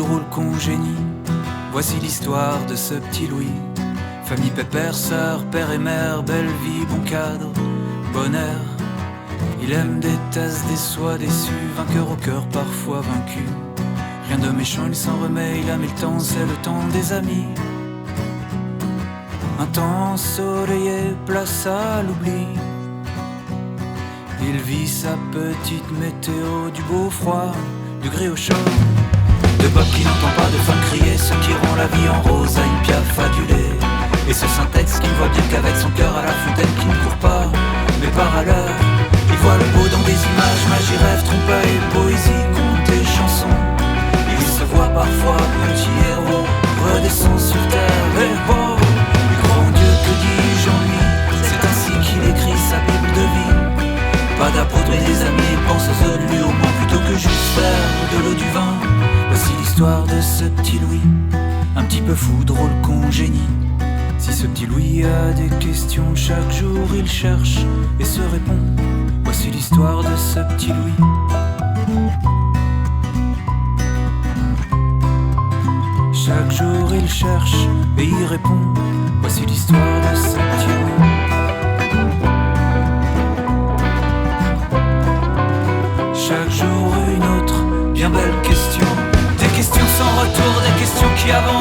drôle congénie. Voici l'histoire de ce petit Louis. Famille pépère, sœur, père et mère, belle vie, bon cadre, bonheur. Il aime des tasses, des soies déçus, vainqueur au cœur parfois vaincu. Rien de méchant, il s'en remet, il a mis le temps, c'est le temps des amis. Un temps ensoleillé, place à l'oubli. Il vit sa petite météo, du beau froid, du gris au chaud. De Bob qui n'entend pas de femme crier, ceux qui rend la vie en rose à une piaffe adulée. Et ce syntaxe qui voit bien qu'avec son cœur à la fontaine qui ne court pas, mais par à l'heure. Il voit le beau dans des images, magie, rêve, trompe-l'œil, poésie, contes et chansons. Il se voit parfois petit héros, redescend sur terre, et oh, il croit en Dieu, que dis-je en lui. C'est ainsi qu'il écrit sa Bible de vie. Pas d'apôtre et des amis, il pense aux autres, lui au moins plutôt que juste faire de l'eau du vin. Voici l'histoire de ce petit Louis, un petit peu fou, drôle, congénie. Si ce petit Louis a des questions, chaque jour il cherche et se répond. Voici l'histoire de ce petit Louis. Chaque jour il cherche et y répond. Voici l'histoire de ce petit Louis. Chaque jour une autre bien belle question. Des questions sans retour, des questions qui avancent.